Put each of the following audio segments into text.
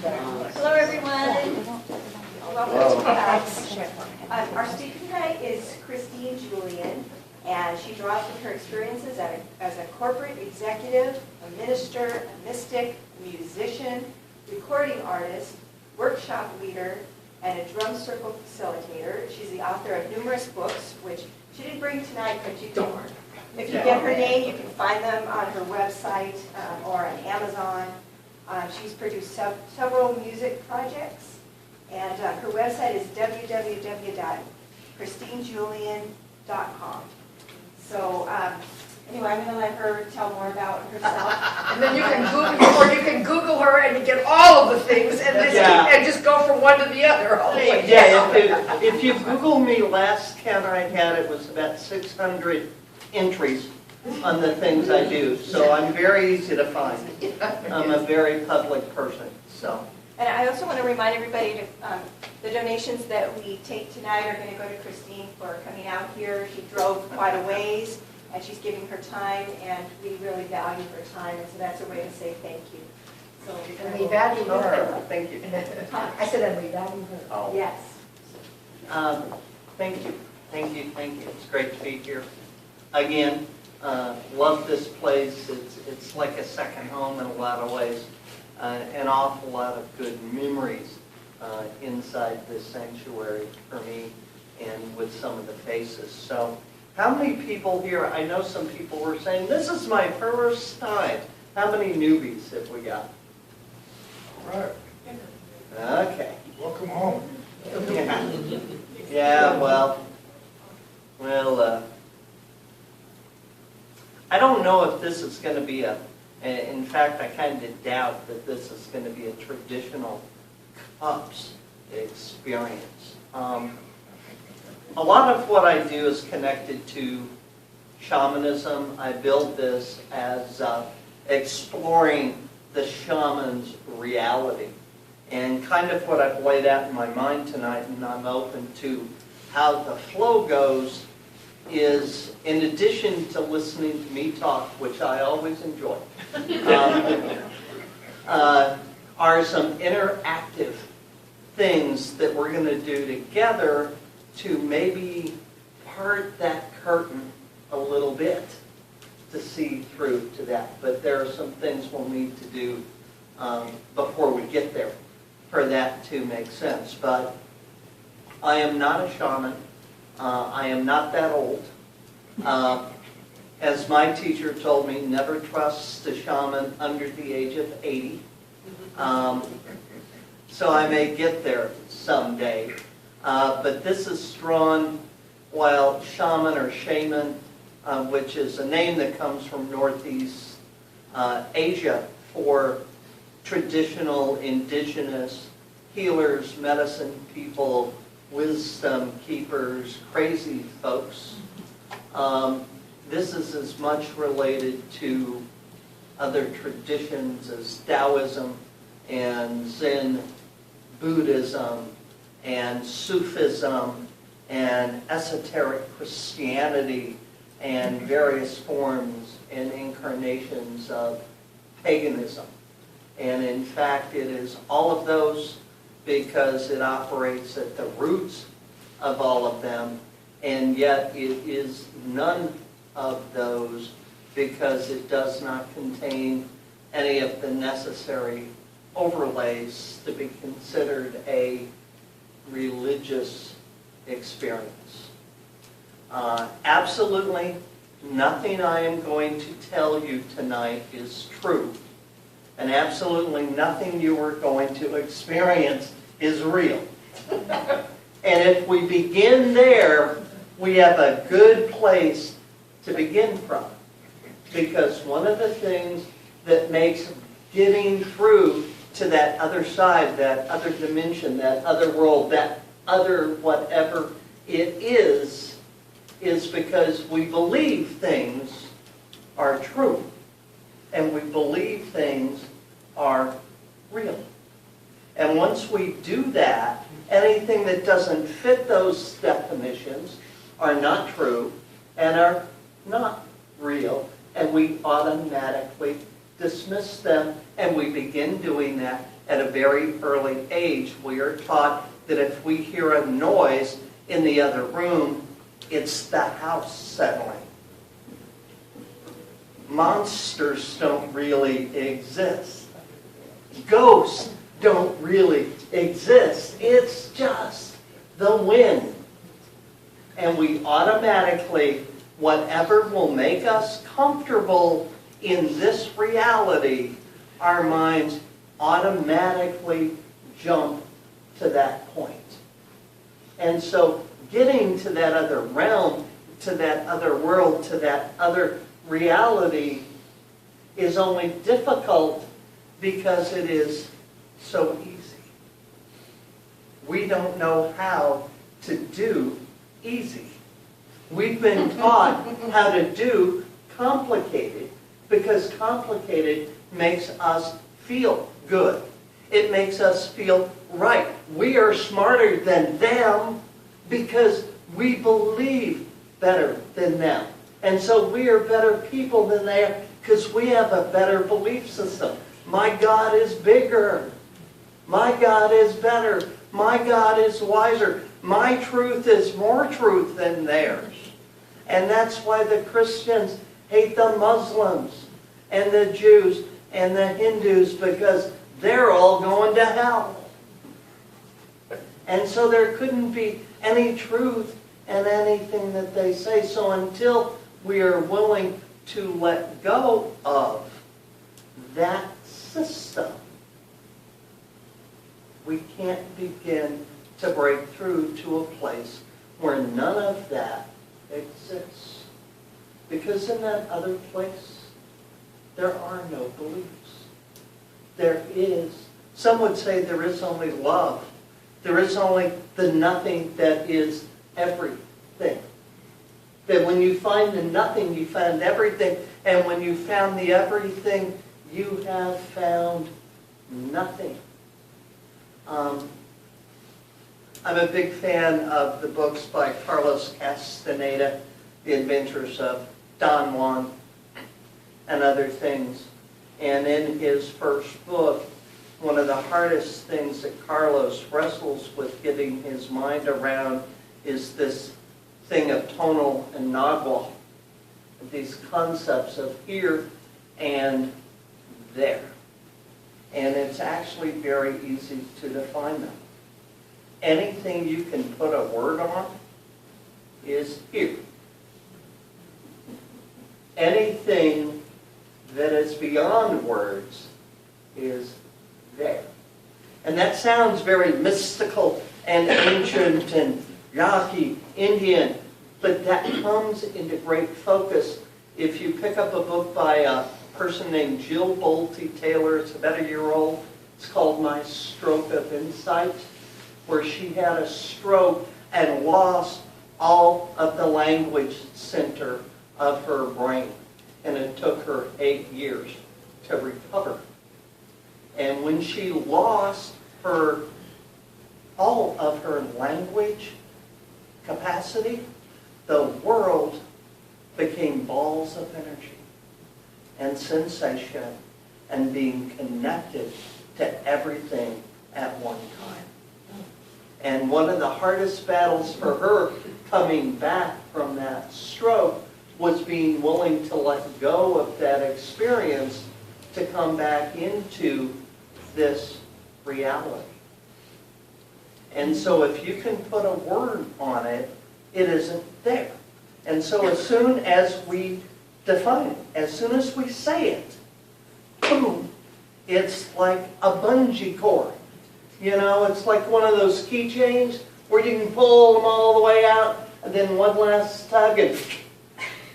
Hello, everyone. Welcome to class. Our speaker tonight is Chrystine Julian, and she draws from her experiences as a corporate executive, a minister, a mystic, a musician, recording artist, workshop leader, and a drum circle facilitator. She's the author of numerous books, which she didn't bring tonight, but you can, if you get her name, you can find them on her website or on Amazon. She's produced several music projects, and her website is www.chrystinejulian.com. So anyway, I'm going to let her tell more about herself. And then you can Google her and you get all of the things and just go from one to the other. Yeah, if you Google me, last count I had, it was about 600 entries on the things I do. So I'm very easy to find. I'm a very public person. So. And I also want to remind everybody the donations that we take tonight are going to go to Chrystine for coming out here. She drove quite a ways, and she's giving her time, and we really value her time, and so that's a way to say thank you. So And we value her. Thank you. I said, and we value her. Oh. Yes. Thank you. Thank you. Thank you. It's great to be here. Again, love this place. It's like a second home in a lot of ways. An awful lot of good memories inside this sanctuary for me and with some of the faces. So how many people here, I know some people were saying, this is my first time. How many newbies have we got? All right. Okay. Welcome home. Yeah, well, I don't know if this is going to be in fact, I kind of doubt that this is going to be a traditional cups experience. A lot of what I do is connected to shamanism. I build this as exploring the shaman's reality. And kind of what I've laid out in my mind tonight, and I'm open to how the flow goes, is in addition to listening to me talk, which I always enjoy, are some interactive things that we're going to do together to maybe part that curtain a little bit to see through to that. But there are some things we'll need to do before we get there for that to make sense. But I am not a shaman. I am not that old. As my teacher told me, never trust a shaman under the age of 80. So I may get there someday. But this is drawn while shaman or shaman, which is a name that comes from Northeast Asia for traditional indigenous healers, medicine people, wisdom keepers, crazy folks. This is as much related to other traditions as Taoism and Zen Buddhism and Sufism and esoteric Christianity and various forms and incarnations of paganism. And in fact, it is all of those because it operates at the roots of all of them, and yet it is none of those because it does not contain any of the necessary overlays to be considered a religious experience. Absolutely nothing I am going to tell you tonight is true, and absolutely nothing you are going to experience is real. And if we begin there, we have a good place to begin from. Because one of the things that makes getting through to that other side, that other dimension, that other world, that other whatever it is because we believe things are true. And we believe things are real. And once we do that, anything that doesn't fit those definitions are not true and are not real, and we automatically dismiss them, and we begin doing that, at a very early age. We are taught that if we hear a noise in the other room, it's the house settling. Monsters don't really exist. Ghosts don't really exist. It's just the wind. And we automatically, whatever will make us comfortable in this reality, our minds automatically jump to that point. And so getting to that other realm, to that other world, to that other reality is only difficult because it is so easy. We don't know how to do easy. We've been taught how to do complicated because complicated makes us feel good. It makes us feel right. We are smarter than them because we believe better than them. And so we are better people than they are because we have a better belief system. My God is bigger. My God is better. My God is wiser. My truth is more truth than theirs. And that's why the Christians hate the Muslims and the Jews and the Hindus, because they're all going to hell. And so there couldn't be any truth in anything that they say. So until we are willing to let go of that system, we can't begin to break through to a place where none of that exists. Because in that other place, there are no beliefs. There is, some would say there is only love. There is only the nothing that is everything. That when you find the nothing, you find everything. And when you found the everything, you have found nothing. I'm a big fan of the books by Carlos Castaneda, The Adventures of Don Juan, and other things. And in his first book, one of the hardest things that Carlos wrestles with getting his mind around is this thing of tonal and nodal, these concepts of here and there. And it's actually very easy to define them. Anything you can put a word on is here. Anything that is beyond words is there. And that sounds very mystical and ancient and Yaqui, Indian, but that comes into great focus if you pick up a book by a person named Jill Bolte Taylor. It's about a year old. It's called My Stroke of Insight, where she had a stroke and lost all of the language center of her brain. And it took her 8 years to recover. And when she lost all of her language capacity, the world became balls of energy and sensation and being connected to everything at one time. And one of the hardest battles for her coming back from that stroke was being willing to let go of that experience to come back into this reality. And so if you can put a word on it, it isn't there. And so as soon as we define it, as soon as we say it, boom, it's like a bungee cord. You know, it's like one of those keychains where you can pull them all the way out, and then one last tug, and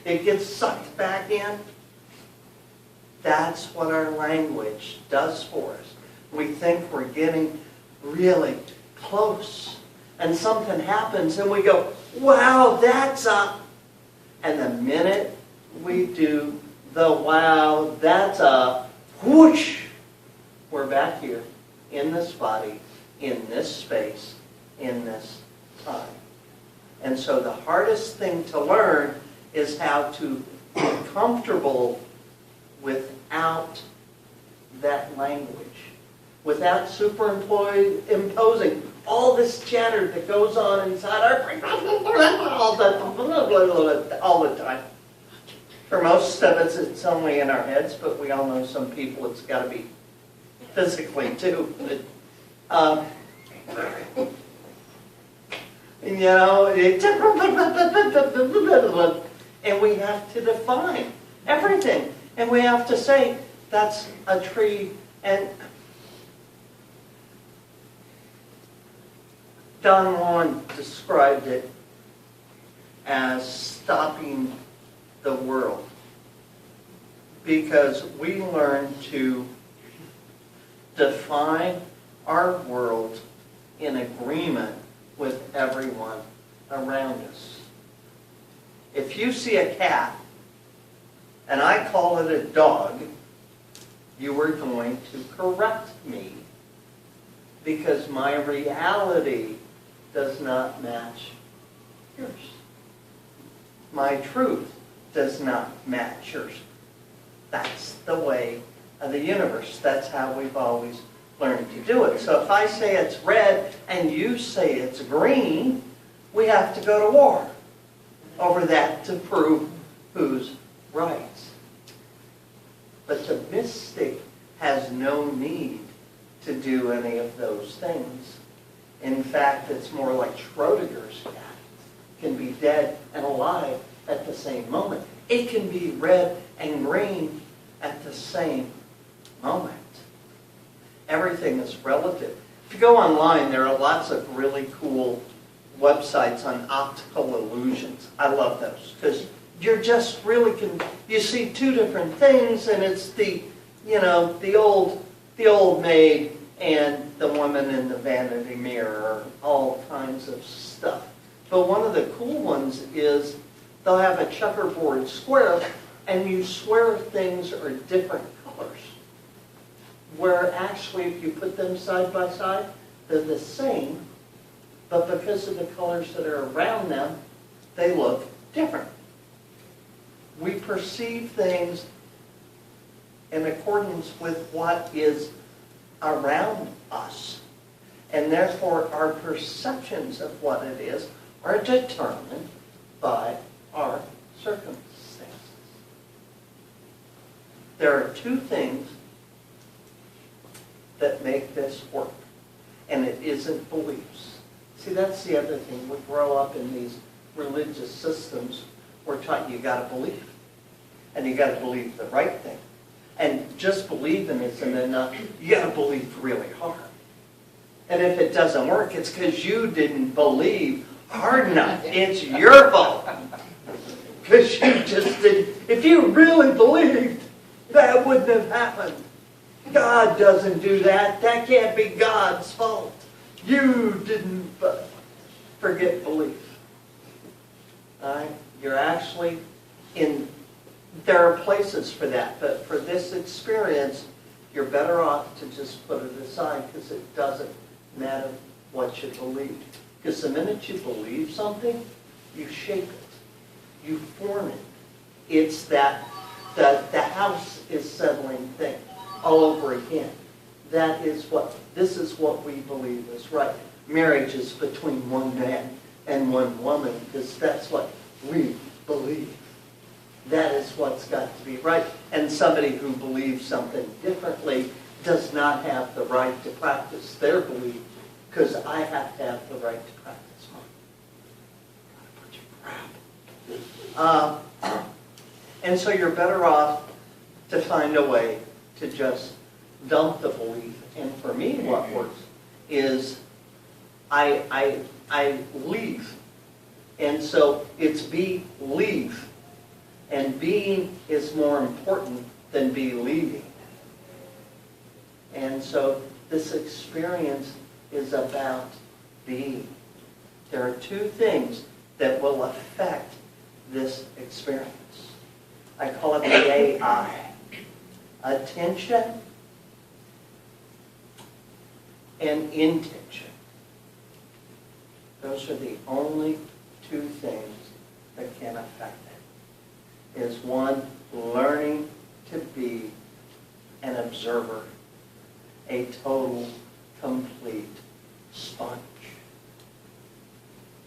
it gets sucked back in. That's what our language does for us. We think we're getting really close, and something happens, and we go, wow, that's up. And the minute we do the wow, that's up, whoosh, we're back here in this body, in this space, in this time. And so the hardest thing to learn is how to be comfortable without that language. without superimposing all this chatter that goes on inside our brain all the time. For most of us, it's only in our heads, but we all know some people it's got to be physically too. You know, and we have to define everything. And we have to say, that's a tree. And Don Juan described it as stopping the world. Because we learn to define our world in agreement with everyone around us. If you see a cat and I call it a dog, you are going to correct me because my reality does not match yours. My truth does not match yours. That's the way of the universe. That's how we've always learned to do it. So if I say it's red and you say it's green, we have to go to war over that to prove who's right. But the mystic has no need to do any of those things. In fact, it's more like Schrodinger's cat. It can be dead and alive at the same moment. It can be red and green at the same moment. Everything is relative. If you go online, there are lots of really cool websites on optical illusions. I love those because you're just really you see two different things, and it's the old maid and the woman in the vanity mirror, all kinds of stuff. But one of the cool ones is they'll have a checkerboard square, and you swear things are different colors. Where actually, if you put them side by side, they're the same, but because of the colors that are around them, they look different. We perceive things in accordance with what is around us, and therefore our perceptions of what it is are determined by our circumstances. There are two things that make this work, and it isn't beliefs. See, that's the other thing. We grow up in these religious systems. We're taught you got to believe, and you got to believe the right thing. And just believing isn't enough. You got to believe really hard. And if it doesn't work, it's because you didn't believe hard enough. It's your fault. Because you just didn't. If you really believed, that wouldn't have happened. God doesn't do that. That can't be God's fault. You didn't forget belief. All right? You're actually in. There are places for that, but for this experience, you're better off to just put it aside because it doesn't matter what you believe. Because the minute you believe something, you shape it. You form it. It's that the house is settling thing all over again. This is what we believe is right. Marriage is between one man and one woman because that's what we believe. That is what's got to be right. And somebody who believes something differently does not have the right to practice their belief because I have to have the right to practice mine. And so you're better off to find a way to just dump the belief. And for me, what works is I leave. And so it's believe. And being is more important than believing. And so this experience is about being. There are two things that will affect this experience. I call it the AI. Attention and intention. Those are the only two things that can affect it. Is one, learning to be an observer a total, complete sponge.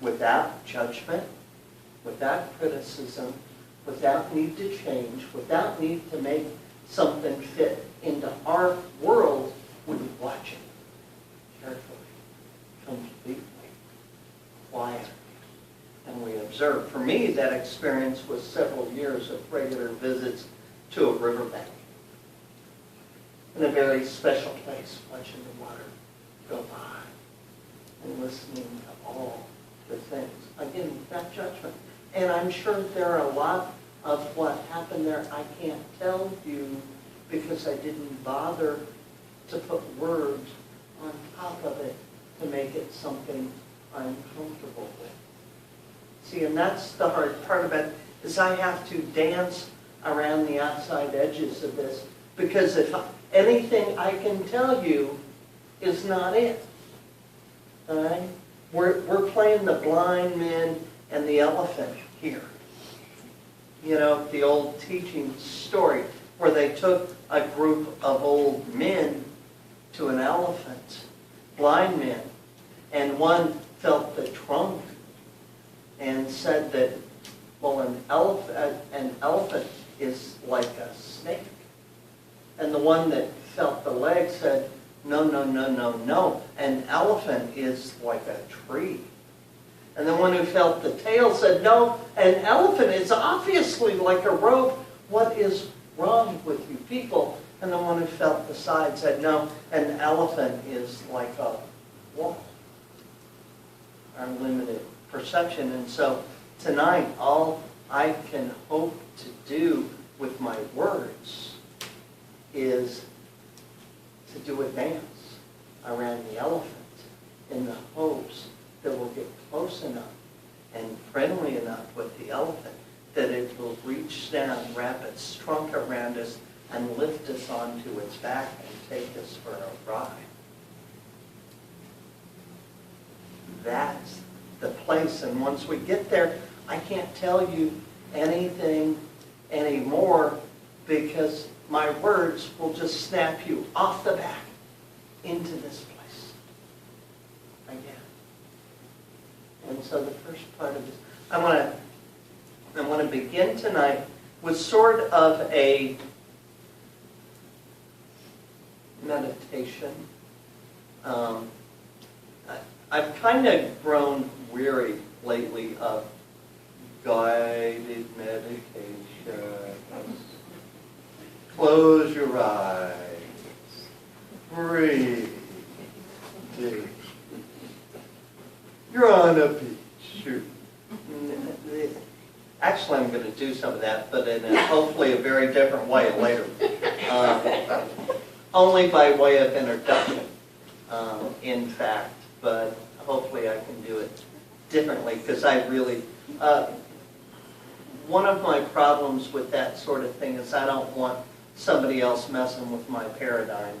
Without judgment, without criticism, without need to change, without need to make something fit into our world, we watch it carefully, completely, quietly, and we observe. For me, that experience was several years of regular visits to a riverbank in a very special place, watching the water go by and listening to all the things. Again, without judgment. And I'm sure there are a lot of what happened there I can't tell you because I didn't bother to put words on top of it to make it something I'm comfortable with. See, and that's the hard part about it, is I have to dance around the outside edges of this, because if anything I can tell you is not it. All right? We're playing the blind man and the elephant here. You know, the old teaching story where they took a group of old men to an elephant, blind men, and one felt the trunk and said that, well, an elephant is like a snake. And the one that felt the leg said, no, no, no, no, no. An elephant is like a tree. And the one who felt the tail said, no, an elephant is obviously like a rope. What is wrong with you people? And the one who felt the side said, no, an elephant is like a wall. Our limited perception. And so tonight, all I can hope to do with my words is to do a dance around the elephant in the hopes that we'll get close enough and friendly enough with the elephant that it will reach down, wrap its trunk around us, and lift us onto its back and take us for a ride. That's the place, and once we get there, I can't tell you anything anymore because my words will just snap you off the back into this place again. And so the first part of this, I want to begin tonight with sort of a meditation. I've kind of grown weary lately of guided meditation. Close your eyes. Breathe deep. You're on a beach. Actually, I'm going to do some of that, but in hopefully a very different way later. Only by way of introduction, in fact, but hopefully I can do it differently because I really... one of my problems with that sort of thing is I don't want somebody else messing with my paradigm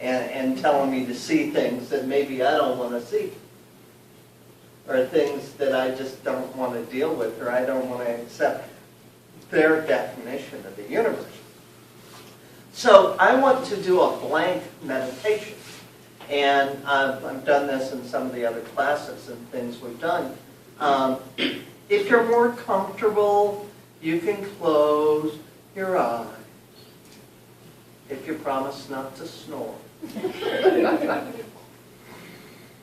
and telling me to see things that maybe I don't want to see, or things that I just don't want to deal with, or I don't want to accept their definition of the universe. So I want to do a blank meditation, and I've done this in some of the other classes and things we've done. If you're more comfortable, you can close your eyes. If you promise not to snore.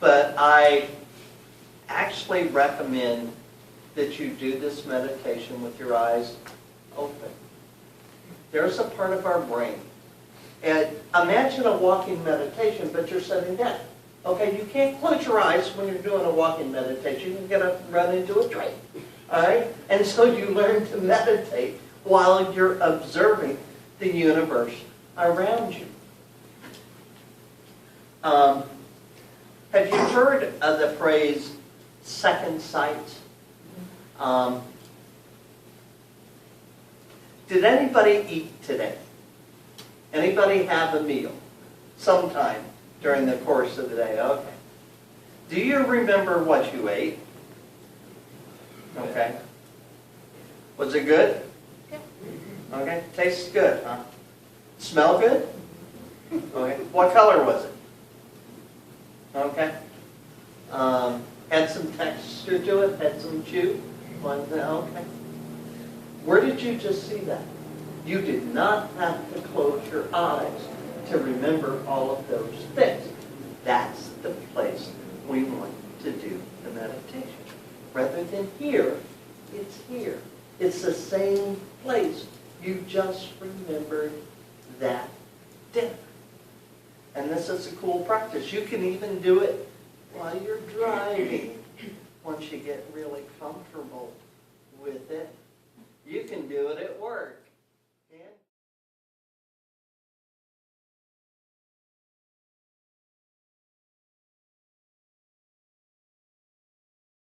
But I actually recommend that you do this meditation with your eyes open. There's a part of our brain. And imagine a walking meditation, but you're sitting down. Okay, you can't close your eyes when you're doing a walking meditation. You're going to run into a tree. All right? And so you learn to meditate while you're observing the universe around you. Have you heard of the phrase second sight? Did anybody eat today? Anybody have a meal sometime during the course of the day? Okay. Do you remember what you ate? Okay. Was it good? Yeah. Okay. Tastes good, huh? Smell good? Okay. What color was it? Okay. Had some texture to it, had some chew. Okay. Where did you just see that? You did not have to close your eyes to remember all of those things. That's the place we want to do the meditation. Rather than here, it's here. It's the same place. You just remembered that dinner. And this is a cool practice. You can even do it while you're driving. Once you get really comfortable with it, you can do it at work.